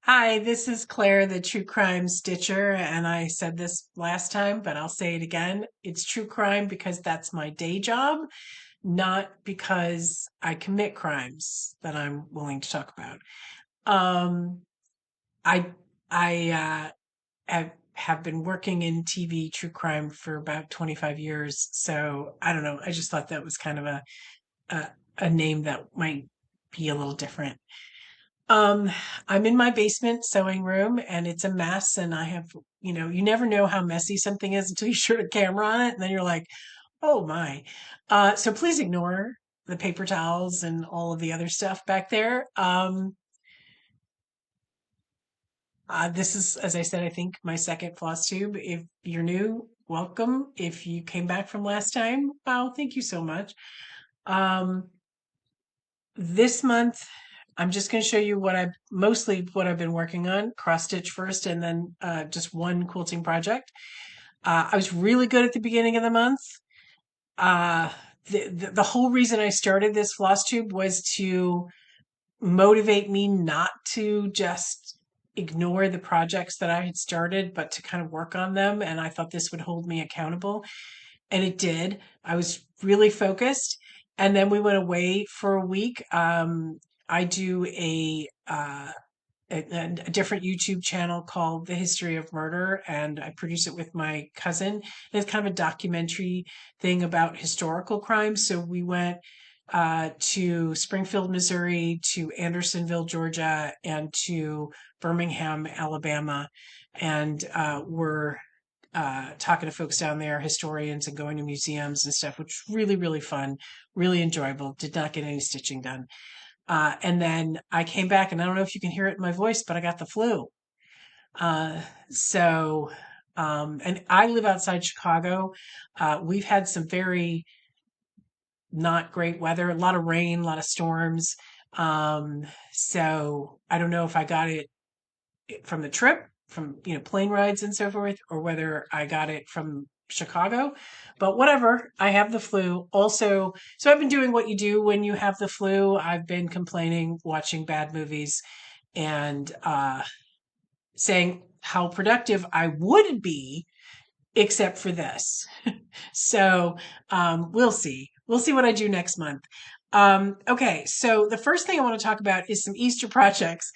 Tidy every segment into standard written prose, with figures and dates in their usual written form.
Hi, this is Claire, the true crime stitcher, and I said this last time, but I'll say it again. It's true crime because that's my day job, not because I commit crimes that I'm willing to talk about. Um, I I have been working in TV true crime for about 25 years, so I don't know. I just thought that was kind of a, a name that might be a little different. Um, I'm in my basement sewing room and it's a mess and I have, you never know how messy something is until you shoot a camera on it and then you're like, oh my. So please ignore the paper towels and all of the other stuff back there. This is, as I said, I think my second floss tube. If you're new, welcome. If you came back from last time, wow, thank you so much. Um, this month, I'm just going to show you what I've been working on, cross stitch first, and then just one quilting project. I was really good at the beginning of the month. Uh, the whole reason I started this floss tube was to motivate me not to just ignore the projects that I had started, but to kind of work on them. And I thought this would hold me accountable. And it did. I was really focused. And then we went away for a week. I do a different YouTube channel called The History of Murder, and I produce it with my cousin. And it's kind of a documentary thing about historical crimes. So we went to Springfield, Missouri, to Andersonville, Georgia, and to Birmingham, Alabama. And we're talking to folks down there, historians, and going to museums and stuff, which was really, really fun, really enjoyable. Did not get any stitching done. And then I came back, and I don't know if you can hear it in my voice, but I got the flu. Uh, so, and I live outside Chicago. We've had some very not great weather, a lot of rain, a lot of storms. So I don't know if I got it from the trip, from plane rides and so forth, or whether I got it from Chicago. But whatever, I have the flu. Also, so I've been doing what you do when you have the flu. I've been complaining, watching bad movies, and saying how productive I would be, except for this. So we'll see. We'll see what I do next month. Okay, so the first thing I want to talk about is some Easter projects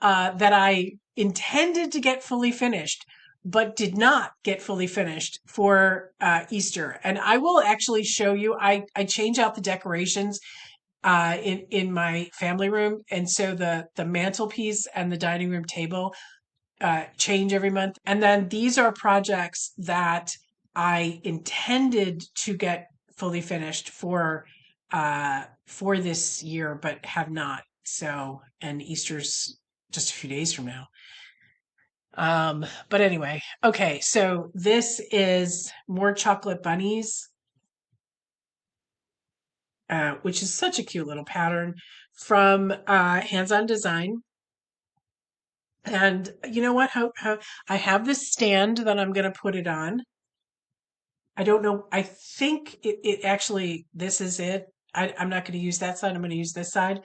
that I intended to get fully finished, but did not get fully finished for Easter. And I will actually show you. I change out the decorations in my family room, and so the mantelpiece and the dining room table change every month. And then these are projects that I intended to get fully finished for this year, but have not. So, and Easter's just a few days from now. But anyway, okay, so this is more chocolate bunnies, which is such a cute little pattern from Hands On Design. And you know what? How I have this stand that I'm going to put it on. I don't know. I think it actually, this is it. I'm not going to use that side. I'm going to use this side.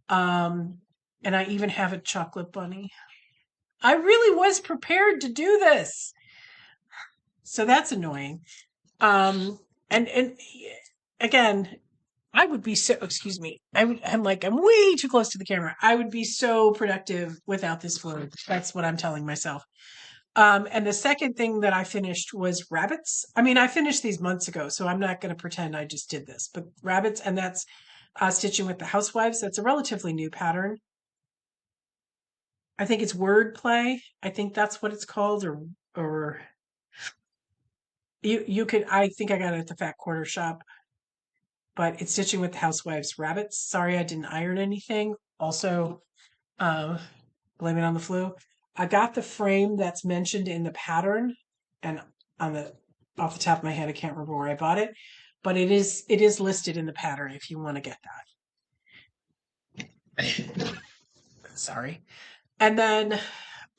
Um, and I even have a chocolate bunny. I really was prepared to do this. So that's annoying. And again, I would be so, excuse me. I'm way too close to the camera. I would be so productive without this fluid. That's what I'm telling myself. And the second thing that I finished was rabbits. I mean, I finished these months ago, so I'm not going to pretend I just did this, but rabbits, and that's Stitching with the Housewives. That's a relatively new pattern. I think it's wordplay. I think that's what it's called, or you could. I think I got it at the Fat Quarter Shop, but it's Stitching with the Housewives rabbits. Sorry, I didn't iron anything. Also, uh, blame it on the flu. I got the frame that's mentioned in the pattern, and on the off the top of my head, I can't remember where I bought it, but it is listed in the pattern if you want to get that. Sorry. And then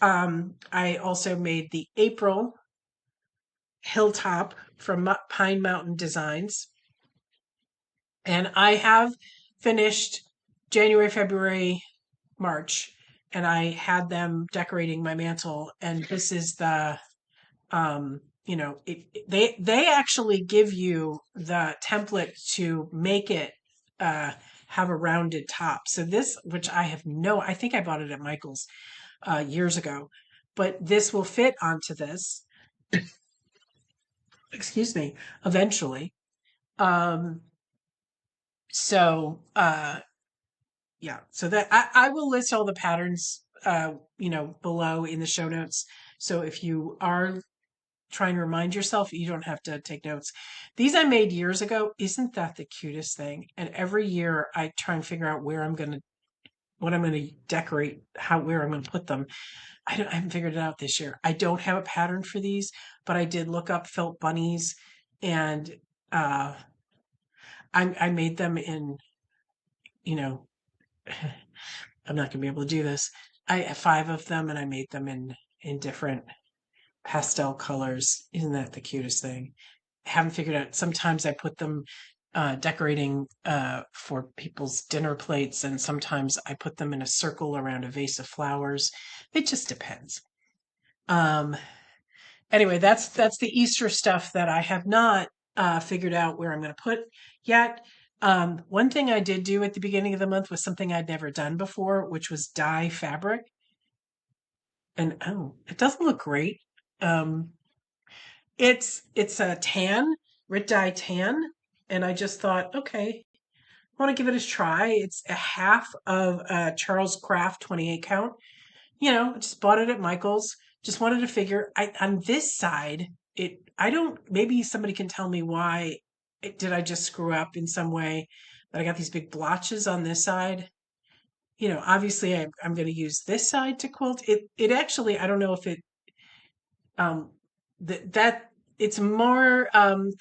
I also made the April Hilltop from Pine Mountain Designs. And I have finished January, February, March, and I had them decorating my mantle. And this is the, they actually give you the template to make it have a rounded top. So this, which I think I bought it at Michael's years ago, but this will fit onto this, excuse me, eventually. Um, so yeah, so that I will list all the patterns below in the show notes. So if you are trying to remind yourself, you don't have to take notes. These I made years ago. Isn't that the cutest thing? And every year I try and figure out what I'm going to decorate, where I'm going to put them. I haven't figured it out this year. I don't have a pattern for these, but I did look up felt bunnies, and uh, I made them in, you know, I'm not going to be able to do this. I have 5 of them, and I made them in different pastel colors. Isn't that the cutest thing? I haven't figured out. Sometimes I put them decorating for people's dinner plates, and sometimes I put them in a circle around a vase of flowers. It just depends. Anyway, that's the Easter stuff that I have not figured out where I'm going to put yet. One thing I did do at the beginning of the month was something I'd never done before, which was dye fabric. And it doesn't look great. It's a tan, Rit dye tan, and I just thought, okay, I want to give it a try. It's a half of Charles Craft 28 count. I just bought it at Michael's. Just wanted to figure. On this side, maybe somebody can tell me why. Did I just screw up in some way? That I got these big blotches on this side. Obviously I'm going to use this side to quilt. It actually, I don't know if it that it's more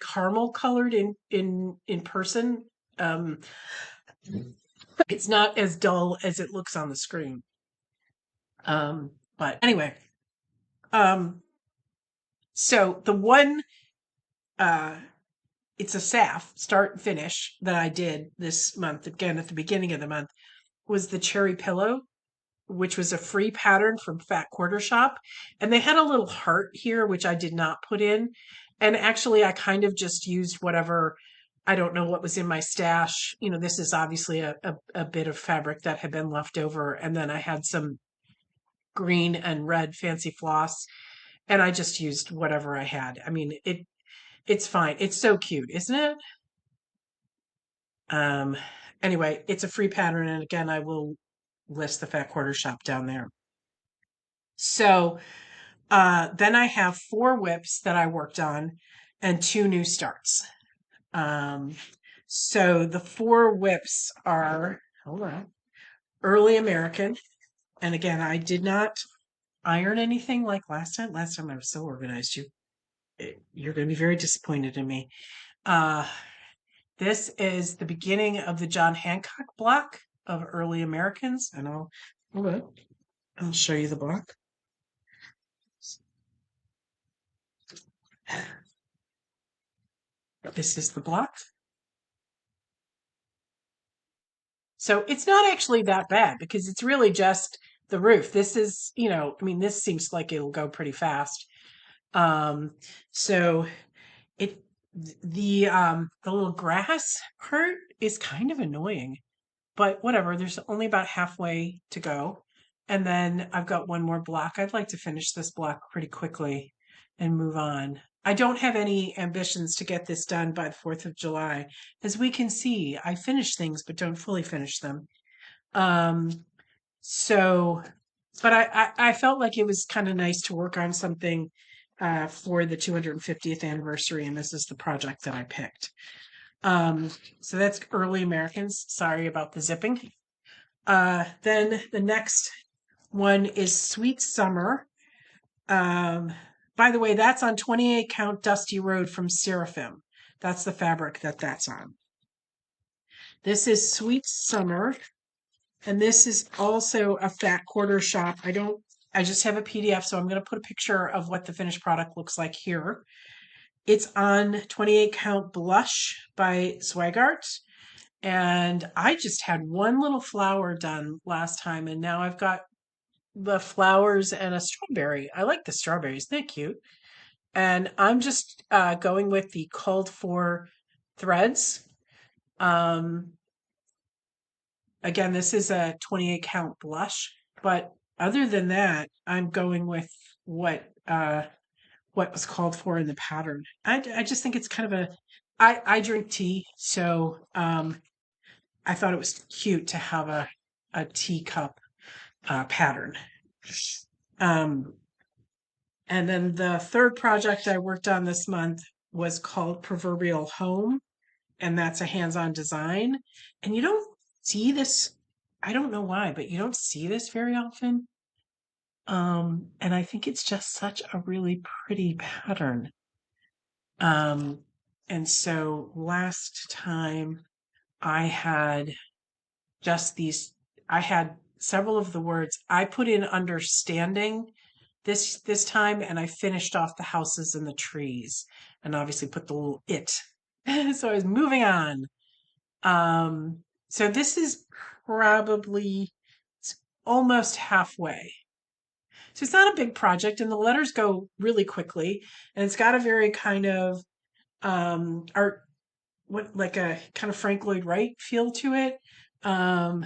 caramel colored in person. It's not as dull as it looks on the screen. But anyway, so the one it's a SAF start and finish that I did this month, again at the beginning of the month, was the cherry pillow, which was a free pattern from Fat Quarter Shop. And they had a little heart here, which I did not put in. And actually, I kind of just used whatever, I don't know what was in my stash. This is obviously a bit of fabric that had been left over. And then I had some green and red fancy floss. And I just used whatever I had. I mean, it's fine. It's so cute, isn't it? Anyway, it's a free pattern. And again, I will list the Fat Quarter Shop down there. So then I have 4 whips that I worked on and 2 new starts. So the 4 whips are, hold on, Early American. And again, I did not iron anything like last time. Last time I was so organized. You're going to be very disappointed in me. This is the beginning of the John Hancock block of Early Americans. And I'll show you the block. This is the block. So it's not actually that bad because it's really just the roof. This is, this seems like it'll go pretty fast. So the little grass part is kind of annoying, but whatever. There's only about halfway to go. And then I've got one more block. I'd like to finish this block pretty quickly and move on. I don't have any ambitions to get this done by the 4th of July. As we can see, I finish things but don't fully finish them. But I felt like it was kind of nice to work on something for the 250th anniversary, and this is the project that I picked. So that's Early Americans. Sorry about the zipping. Then the next one is Sweet Summer. By the way, that's on 28 count Dusty Road from Seraphim. That's the fabric that's on. This is Sweet Summer, and this is also a Fat Quarter Shop. I just have a PDF, so I'm going to put a picture of what the finished product looks like here. It's on 28 count Blush by Swagart. And I just had one little flower done last time, and now I've got the flowers and a strawberry. I like the strawberries. They're cute. And I'm just going with the called for threads. Um, Again, this is a 28 count blush, but other than that, I'm going with what what was called for in the pattern. I just think it's kind of a I drink tea, so I thought it was cute to have a teacup pattern. Um, and then the third project I worked on this month was called Proverbial Home, and that's a hands-on design. And you don't see this, I don't know why, but you don't see this very often. And I think it's just such a really pretty pattern. Um, and so last time I had just these, I had several of the words I put in understanding this time, and I finished off the houses and the trees, and obviously put the little it. So I was moving on. So this is probably it's almost halfway. So it's not a big project, and the letters go really quickly, and it's got a very kind of art, what like a kind of Frank Lloyd Wright feel to it, um,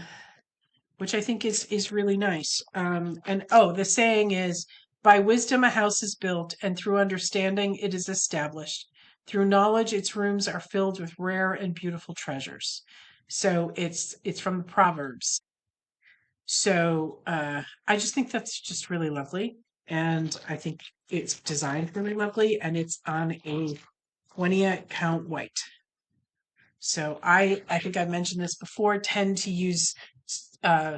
which I think is really nice. And oh, the saying is, "By wisdom a house is built, and through understanding it is established. Through knowledge its rooms are filled with rare and beautiful treasures." So it's from the Proverbs. So I just think that's just really lovely, and I think it's designed really lovely, and it's on a 20 count white. So I think I've mentioned this before. Tend to use uh,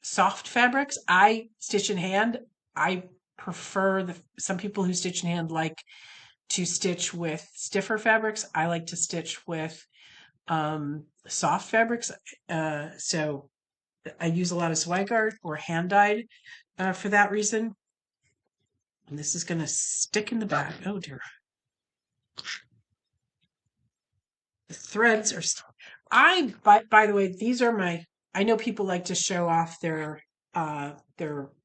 soft fabrics. I stitch in hand. I prefer the some people who stitch in hand like to stitch with stiffer fabrics. I like to stitch with soft fabrics. So I use a lot of Zweigart or hand dyed for that reason. And this is going to stick in the bag. Oh dear. The threads are. By the way, these are my. I know people like to show off their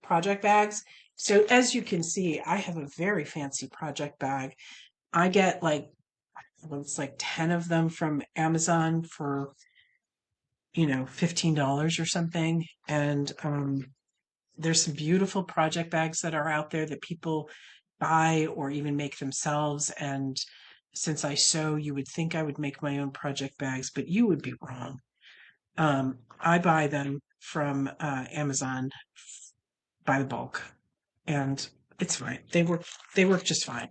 project bags. So as you can see, I have a very fancy project bag. I get like well, it's like 10 of them from Amazon for $15 or something. And there's some beautiful project bags that are out there that people buy or even make themselves. And since I sew, you would think I would make my own project bags, but you would be wrong. I buy them from Amazon by the bulk, and it's fine. They work just fine.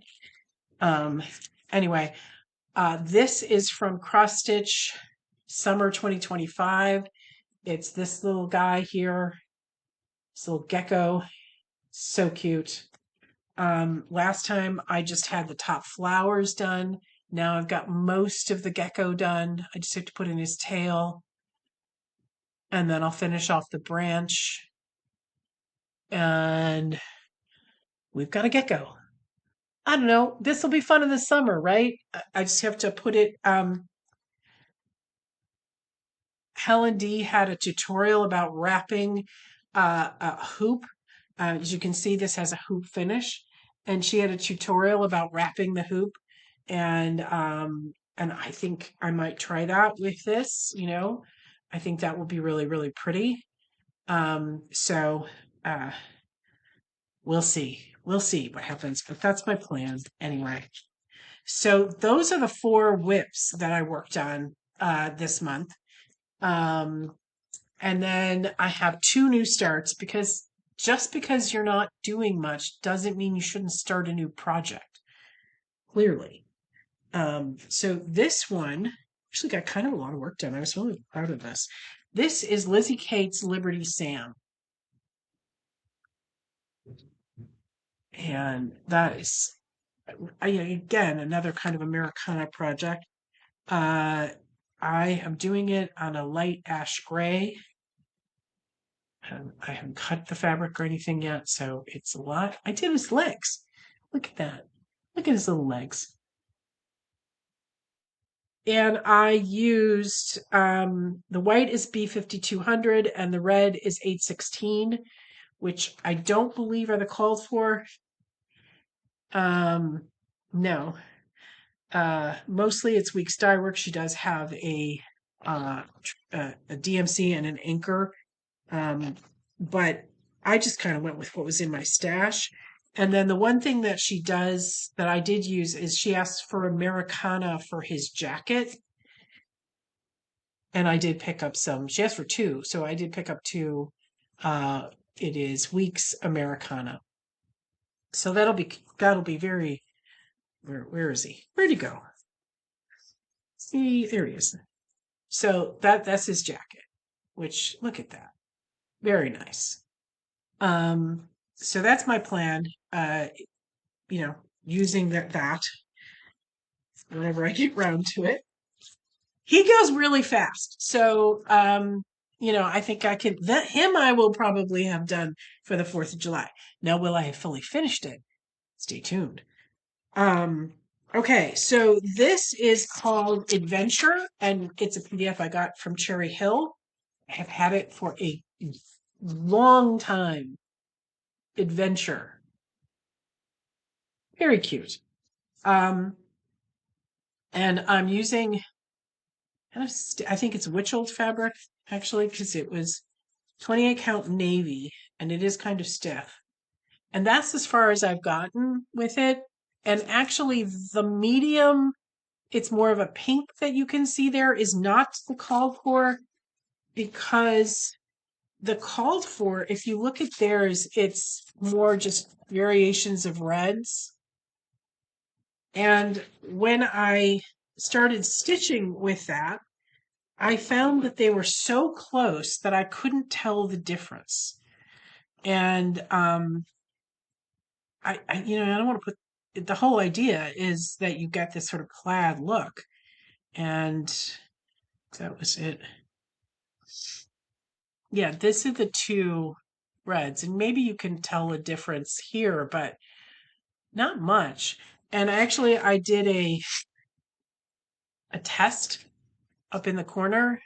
Um, anyway, this is from Cross Stitch Summer 2025. It's this little guy here, this little gecko, so cute. Last time I just had the top flowers done. Now I've got most of the gecko done. I just have to put in his tail, and then I'll finish off the branch, and we've got a gecko. I don't know. This will be fun in the summer, right? I just have to put it. Helen D had a tutorial about wrapping a hoop. As you can see, this has a hoop finish, and she had a tutorial about wrapping the hoop, and I think I might try that with this. I think that will be really really pretty. So uh, we'll see what happens, but that's my plan anyway. So those are the 4 whips that I worked on this month. Um, and then I have 2 new starts, because just because you're not doing much doesn't mean you shouldn't start a new project, clearly. So this one actually got kind of a lot of work done. I was really proud of this. This is Lizzie Kate's Liberty Sam. And that is, again, another kind of Americana project. I am doing it on a light ash gray. I haven't cut the fabric or anything yet, so it's a lot. I did his legs. Look at that. Look at his little legs. And I used the white is B5200 and the red is 816. which I don't believe are the called for. No. Mostly it's week's dye work. She does have a DMC and an anchor, but I just kind of went with what was in my stash. And then the one thing that she does that I did use is she asked for Americana for his jacket. And I did pick up some. She asked for two, so I did pick up two. It is Weeks Americana. So that'll be very. Where is he? Where'd he go? See, there he is. So that's his jacket. Which look at that, very nice. So that's my plan. You know, using that whenever I get round to it. He goes really fast. So, I think I can, that him I will probably have done for the 4th of July. Now, will I have fully finished it? Stay tuned. Okay, so this is called Adventure, and it's a PDF I got from Cherry Hill. I have had it for a long time. Adventure. Very cute. And I'm using I think it's witch-old fabric, actually, because it was 28 count navy, and it is kind of stiff. And that's as far as I've gotten with it. And actually, the medium, it's more of a pink that you can see there, is not the called for, because the called for, if you look at theirs, it's more just variations of reds. And when I started stitching with that, I found that they were so close that I couldn't tell the difference. And I don't want to put, the whole idea is that you get this sort of plaid look, and that was it. Yeah, this is the two reds, and maybe you can tell a difference here, but not much. And actually, I did a test up in the corner.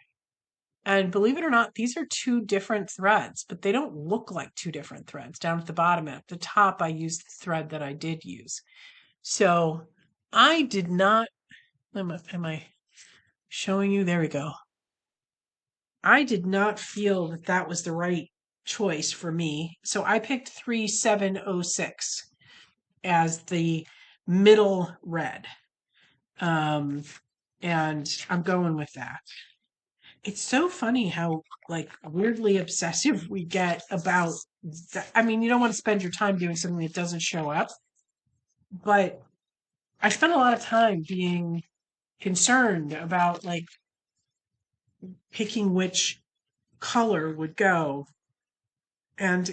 And believe it or not, these are two different threads, but they don't look like two different threads. Down at the bottom, at the top, I used the thread that I did use. So I did not, am I showing you? There we go. I did not feel that that was the right choice for me. So I picked 3706 as the middle red. And I'm going with that. It's so funny how like weirdly obsessive we get about that. I mean, you don't want to spend your time doing something that doesn't show up, but I spent a lot of time being concerned about like picking which color would go. And,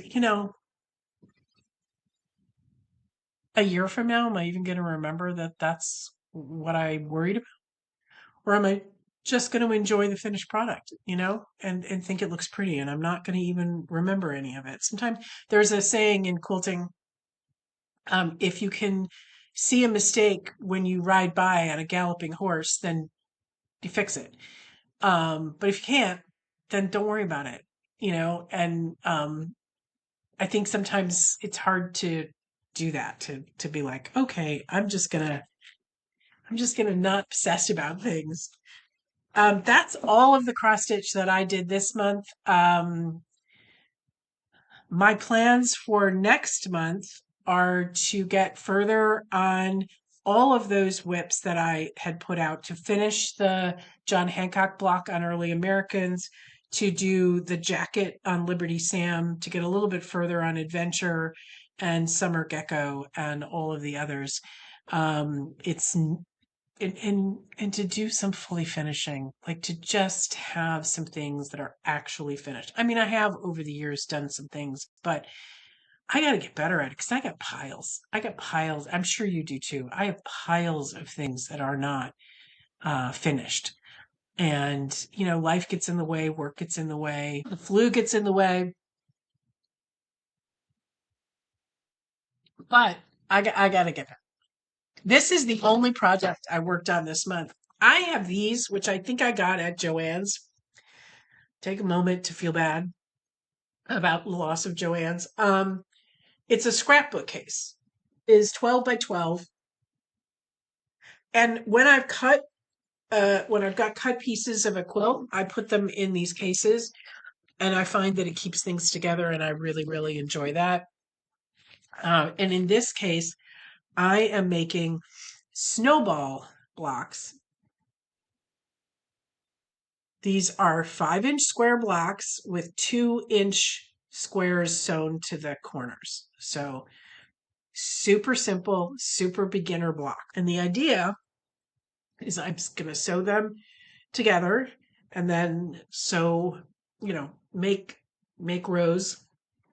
a year from now, am I even going to remember that that's what I worried about? Or am I just going to enjoy the finished product, and think it looks pretty, and I'm not going to even remember any of it? Sometimes there's a saying in quilting, if you can see a mistake when you ride by on a galloping horse, then you fix it. But if you can't, then don't worry about it, and I think sometimes it's hard to do that, to be like, okay, I'm just gonna not obsess about things. That's all of the cross stitch that I did this month. My plans for next month are to get further on all of those whips that I had put out, to finish the John Hancock block on Early Americans, to do the jacket on Liberty Sam, to get a little bit further on Adventure and Summer Gecko and all of the others. It's and to do some fully finishing, like to just have some things that are actually finished. I mean, I have over the years done some things, but I got to get better at it, because I got piles. I'm sure you do too. I have piles of things that are not finished. And, life gets in the way, work gets in the way, the flu gets in the way. But I got to get it. This is the only project I worked on this month. I have these, which I think I got at Joann's. Take a moment to feel bad. about the loss of Joanne's. It's a scrapbook case. It is 12 by 12. And when I've got cut pieces of a quilt, I put them in these cases, and I find that it keeps things together, and I really, really enjoy that. And in this case, I am making snowball blocks. These are 5-inch square blocks with 2-inch squares sewn to the corners. So super simple, super beginner block. And the idea is I'm just going to sew them together and then sew, make rows.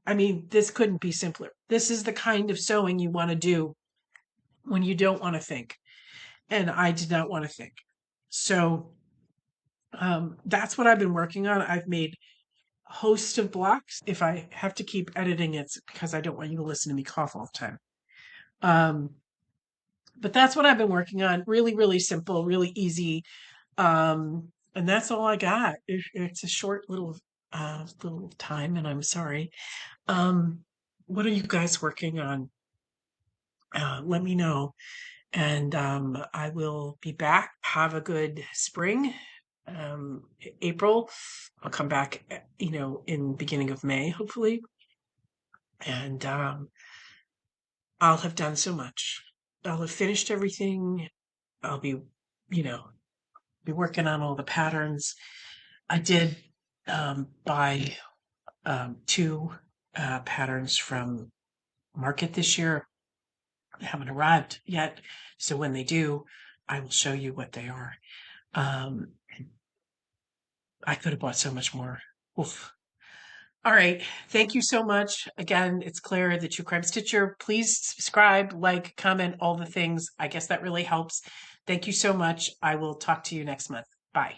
I mean, this couldn't be simpler. This is the kind of sewing you want to do when you don't want to think. And I did not want to think. So that's what I've been working on. I've made a host of blocks. If I have to keep editing, it's because I don't want you to listen to me cough all the time. But that's what I've been working on. Really, really simple, really easy. And that's all I got. It's a short little time, and I'm sorry. What are you guys working on? Let me know. And I will be back. Have a good spring. April. I'll come back, in beginning of May, hopefully. And I'll have done so much. I'll have finished everything. I'll be, be working on all the patterns. I did buy 2 patterns from Market this year. They haven't arrived yet, so when they do, I will show you what they are. I could have bought so much more. Oof. All right. Thank you so much. Again, it's Claire, the True Crime Stitcher. Please subscribe, like, comment, all the things. I guess that really helps. Thank you so much. I will talk to you next month. Bye.